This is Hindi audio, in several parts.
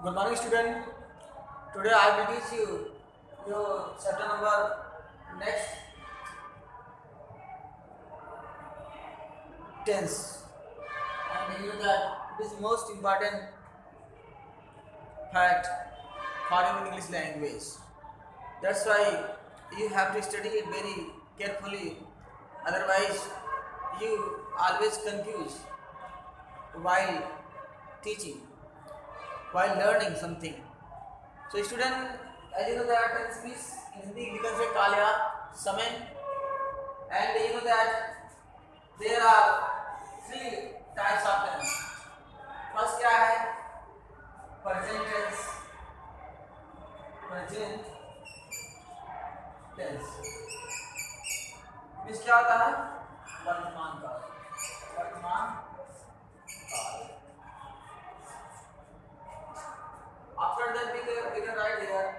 Good morning, student. Today I will teach you your chapter number next tense, and you know that it is most important fact for your English language. That's why you have to study it very carefully. Otherwise, you always confuse while teaching, while learning something. So student, as you know that tense means in Hindi we can say काल या समय, and you know that there are three types of tense. First क्या है? Present tense. Present tense means क्या होता है? वर्तमान काल. वर्तमान काल. After that we can write here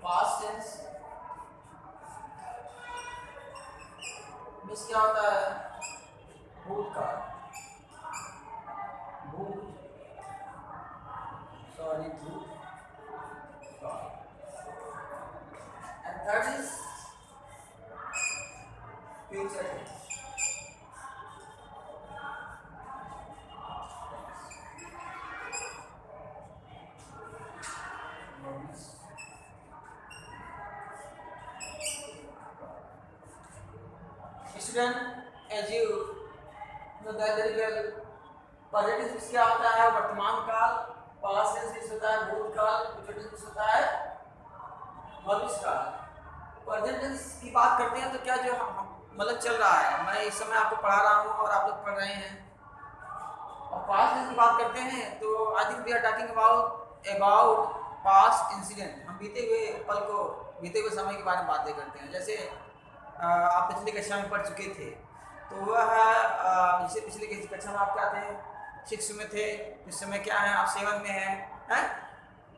past tense means क्या होता है? भूतकाल. भूतकाल. And third is future tense. Student, as you know that very well, present tense क्या होता है? वर्तमान काल. पास्ट टेंस होता है भूतकाल. फ्यूचर टेंस होता है भविष्यकाल. प्रेजेंट टेंस की बात करते हैं तो क्या जो मतलब चल रहा है, मैं इस समय आपको पढ़ा रहा हूँ और आप लोग पढ़ रहे हैं. और पास्ट टेंस की बात करते हैं तो I think we are talking about past incident. हम बीते हुए पल को, बीते हुए समय के बारे में बातें करते हैं. जैसे आप पिछली कक्षा में पढ़ चुके थे तो वह जैसे पिछली कक्षा में आप क्या थे? 6 में थे. इस समय क्या है? आप 7 में हैं.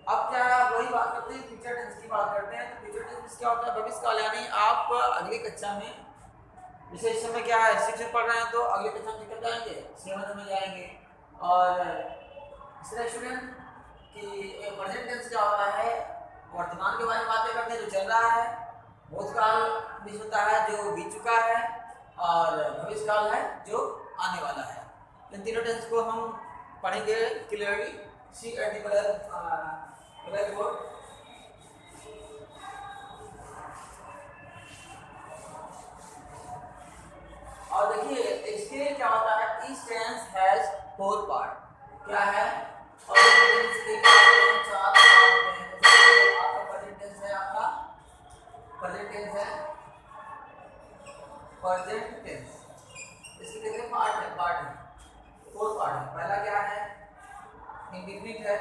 अब क्या वही बात करते हैं, फ्यूचर टेंस की बात करते हैं. तो फ्यूचर टेंस क्या होता है? भविष्यकाल. यानी आप अगली कक्षा में, जैसे इस समय क्या है 6 में पढ़ रहे हैं तो अगली कक्षा में निकल जाएंगे 7 में जाएंगे. और इस तरह स्टूडेंट कि प्रेजेंट टेंस क्या होता है? वर्तमान के बारे में बातें करते हैं जो चल रहा है. भूतकाल भी होता है जो बीत चुका है, और भविष्यकाल है जो आने वाला है. इन तीनों टेंस को हम पढ़ेंगे clearly. See at the blackboard. और देखिए इसके क्या होता है? Each tense has 4 part. क्या है? और टेंस के 4 पार्ट होते हैं. आपका प्रेजेंट टेंस है, आपका प्रेजेंट टेंस है. प्रेजेंट टेंस इसके कितने पार्ट है? 4 पार्ट है. पहला क्या है? इंडिफिनिट है.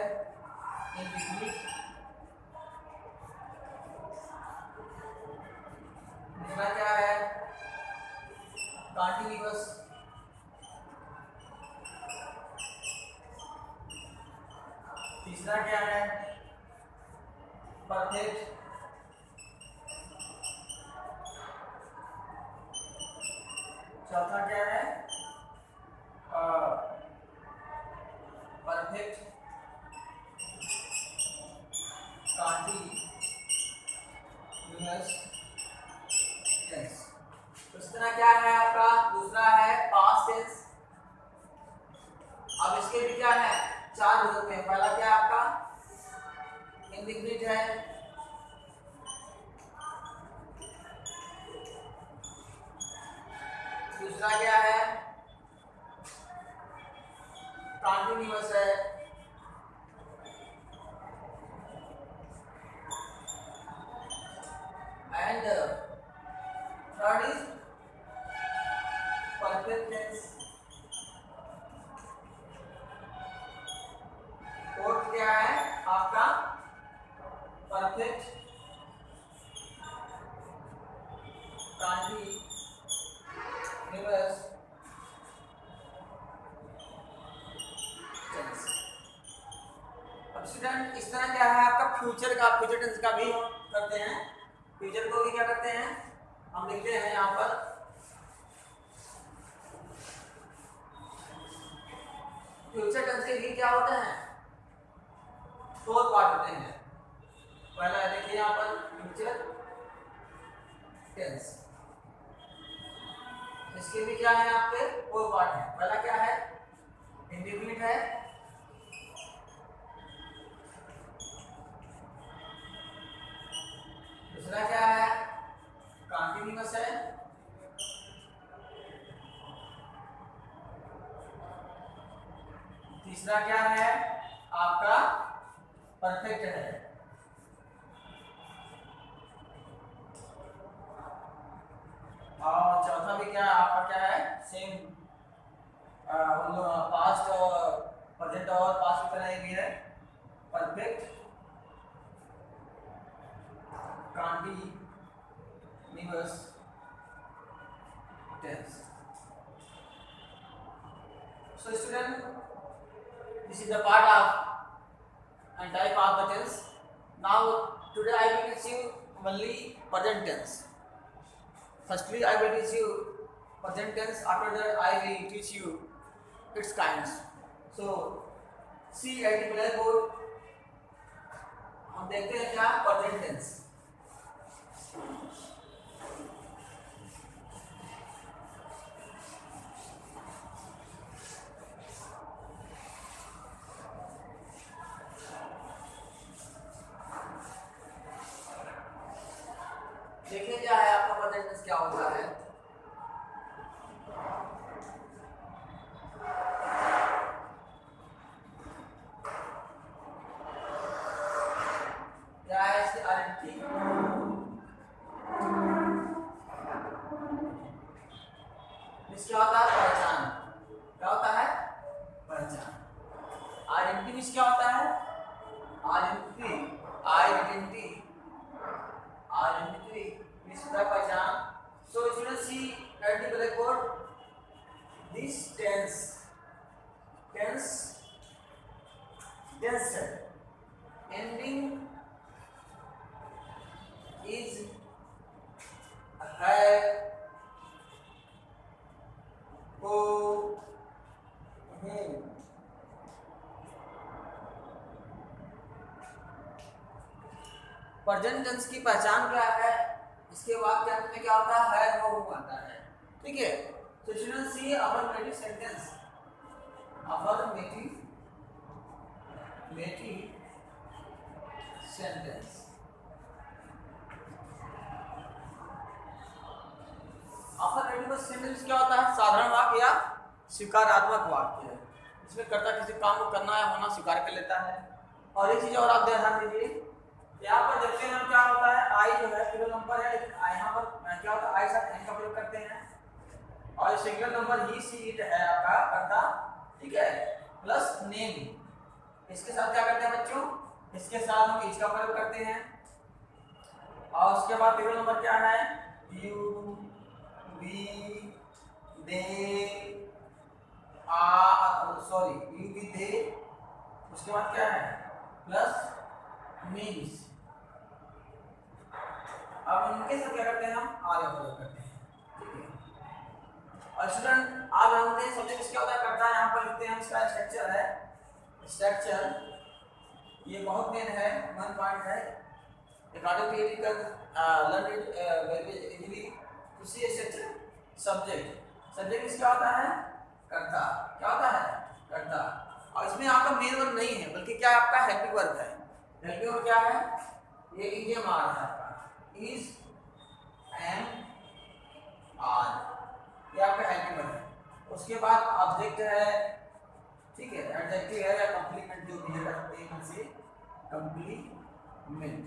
इंडिफिनिट. दूसरा क्या है? कंटीन्यूअस. तीसरा क्या है? परफेक्ट. चौथा क्या है? Perfect continuous tense. तो इस तरह क्या है आपका? दूसरा है पास्ट टेंस. अब इसके भी क्या है? 4 रूप हैं. पहला क्या है आपका? इंडिफिनिट है. दूसरा क्या है? कंटीन्यूअस है. And third is perfect tense. Fourth क्या है आपका? Perfect continuous tense. अब स्टूडेंट इस तरह क्या है आपका? फ्यूचर टेंस का भी हम करते हैं. फ्यूचर को भी क्या करते हैं? हम लिखते हैं यहाँ पर फ्यूचर टेंस के लिए क्या होते हैं, 4 पार्ट होते हैं। पहला देखिए यहाँ पर फ्यूचर टेंस, इसके भी क्या है आपके 4 पार्ट है। पहला क्या है, इंडेफिनिट है, दूसरा क्या है, कंटीन्यूअस है, तीसरा क्या है आपका परफेक्ट है, और चौथा भी क्या आपका क्या है, सेम पास्ट और प्रेजेंट और पास्ट की तरह ही है, perfect continuous tense. So student, this is the part of and type of the tense. Now today I will teach you only present tense. Firstly I will teach you present tense, after that I will teach you its kinds. So see at the blackboard, हम देखते हैं क्या present tense। देखिए क्या है आपका प्रेजेंट टेंस क्या होता है। क्या है इसकी आइडेंटिटी, इसका होता है पहचान, क्या होता है पहचान। आइडेंटिटी मींस क्या होता है, आइडेंटिटी आइडेंटिटी आइडेंटिटी मींस पहचान। So students see at the blackboard this tense ending is है, को, हूँ। प्रेजेंट टेंस की पहचान क्या है, इसके बाद के अंत में क्या होता है, वो आता है। ठीक है, तो स्टूडेंट सी affirmative sentence, affirmative sentence. Affirmative sentence क्या होता है, साधारण वाक्य या स्वीकारात्मक वाक्य, इसमें कर्ता किसी काम को करना या होना स्वीकार कर लेता है। और एक चीज और आप ध्यान दीजिए, यहाँ पर देखते हैं हम क्या होता है, आई जो है प्लूरल नंबर है, लेकिन यहाँ पर क्या होता है, आई साथ एन का प्रयोग करते हैं, और singular number he see it है आपका कर्ता। ठीक है, प्लस नेम, इसके साथ क्या करते हैं बच्चों, इसके साथ हम इज का प्रयोग करते हैं। और उसके बाद प्लूरल नंबर क्या है, you, we, they, sorry you, we, they, उसके बाद क्या है प्लस मीन्स। अब इनके साथ क्या करते हैं, हम आर का प्रयोग करते हैं। ठीक है, और स्टूडेंट आप जानते हैं सब्जेक्ट क्या होता है, करता है, यहाँ पर लिखते हैं इसका स्ट्रक्चर है, स्ट्रक्चर ये बहुत मेन है, वन पॉइंट है, according to it learn it very easily. To see structure subject क्या होता है, कर्ता, क्या होता है कर्ता, और इसमें आपका मेन वर्ब नहीं है बल्कि क्या आपका हेल्पिंग वर्ब है। हेल्पिंग वर्ब क्या है, ये इडियम आ रहा है आपका, इज एंड आर, ये आपका हेल्पिंग वर्ब है। उसके बाद ऑब्जेक्ट है, ठीक है, एडजेक्टिव है या कॉम्प्लीमेंट जो भी है, से कॉम्प्लीमेंट।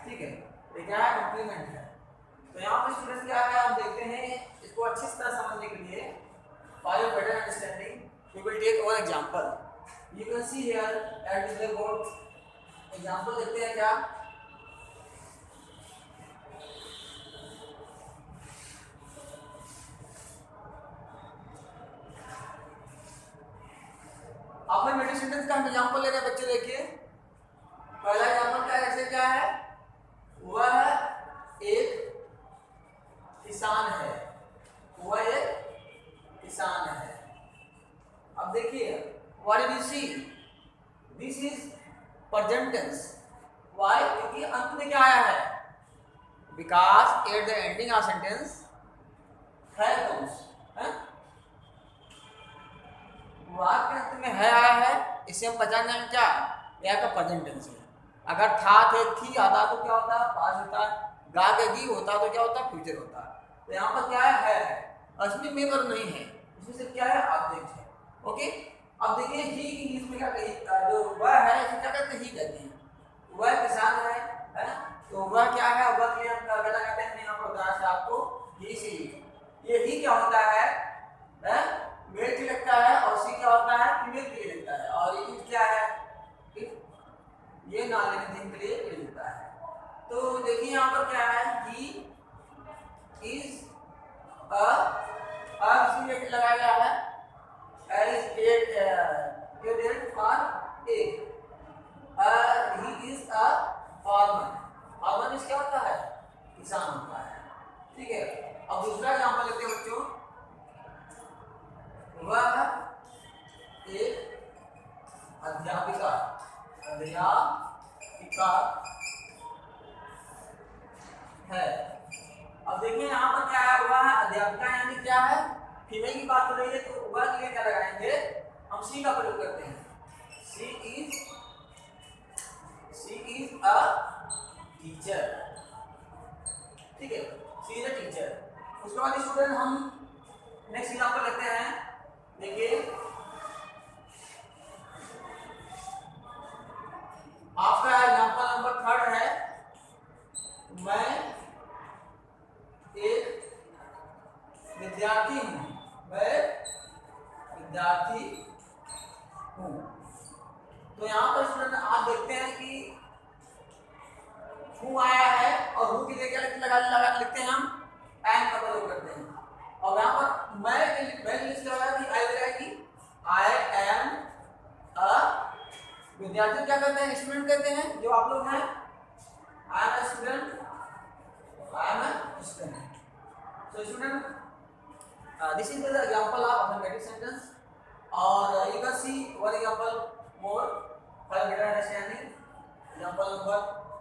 ठीक है, ये क्या है, कॉम्प्लीमेंट है। तो यहाँ पर स्टूडेंट्स क्या है, आप देखते हैं इसको अच्छी तरह समझने के लिए, for your better understanding we will take one example. You can see here at the board, example देखते हैं क्या, अफर्मेटिव सेंटेंस का हम एग्जांपल ले रहे हैं बच्चे। देखिए पहला एग्जांपल क्या है, ऐसे क्या है, वह एक किसान है, वह एक किसान है। अब देखिए what did you see, this is present tense. Why? क्योंकि अंत में क्या आया है, because at the ending of sentence है कम्स, है वाक्य के अंत में है आया है, इससे हम पहचान जाएंगे क्या यह का प्रेजेंट टेंस है। अगर था थे थी आता तो क्या होता है पास्ट होता है, गा के गी होता तो क्या होता है फ्यूचर होता है। तो यहाँ पर क्या है असली में पर नहीं है, इसमें से क्या है ऑब्जेक्ट है। ओके, अब देखिए ही इंग्लिश में क्या जो वह है इसे क्या कहते हैं, ही कहते हैं। वह किसान है तो वह क्या है, वह के लिए हम क्या कहते हैं, यहाँ पर उदाहरण से आपको ही सी, ये ही क्या होता है मेल के लिए लगता है, और सी क्या होता है फीमेल के लिए लगता है, और ये क्या है ये नॉन लिविंग थिंग के लिए लगता है। तो देखिए यहाँ पर क्या है, ही इज इसलिए लगाया गया है as add for a, he is a farmer. Farmer is क्या होता है किसान होता है। ठीक है, अब दूसरा एग्जांपल लेते हैं बच्चों, वह एक अध्यापिका है। अब देखिए यहाँ पर क्या है, वह अध्यापिका यानी क्या है फीमेल की बात हो रही है, तो वह के लिए क्या लगाएंगे हम सी का प्रयोग करते हैं, सी इज अ टीचर। ठीक है, सी इज अ टीचर। उसके बाद स्टूडेंट हम नेक्स्ट एग्जांपल लेते हैं। देखिए आपका एग्जांपल नंबर 3 है, मैं एक विद्यार्थी हूँ, मैं विद्यार्थी हूँ। तो यहाँ पर स्टूडेंट आप देखते हैं कि हूँ आया है और हूँ के लिए क्या लगा लिखते हैं हम एम का प्रयोग करते हैं। और यहाँ पर मैं लिस्ट लगा कि आई एम अ विद्यार्थी क्या करते हैं स्टूडेंट कहते हैं, जो आप लोग हैं I am a student, so student this is the example of affirmative sentence, or you can see one example more for better understanding। example number,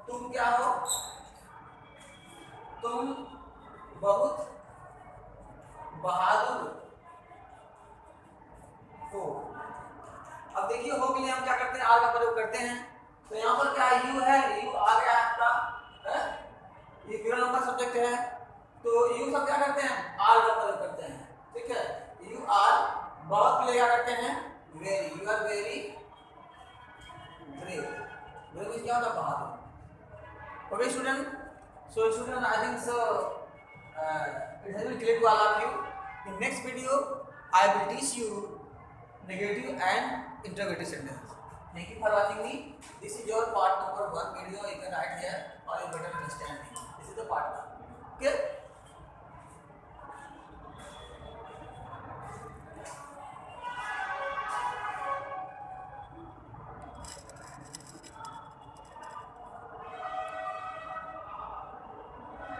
तुम क्या हो, तुम बहुत बहादुर हो। अब देखिए हो के लिए हम क्या करते हैं आर का प्रयोग करते हैं। तो यहाँ पर क्या यू है, यू आ गया आपका है, ये प्लूरल नंबर सब्जेक्ट है, तो यू सब क्या करते हैं आर का प्रयोग करते हैं। ठीक है, यू आर बहुत के लिए क्या करते हैं very, you are very brave, brave is क्या होता है बहादुर। Okay student, so student I think so it has been clear to all of you। in next video I will teach you negative and interrogative sentence। thank you for watching me, this is your part number 1 video, you can write here or you better understand me, this is the part 1। okay।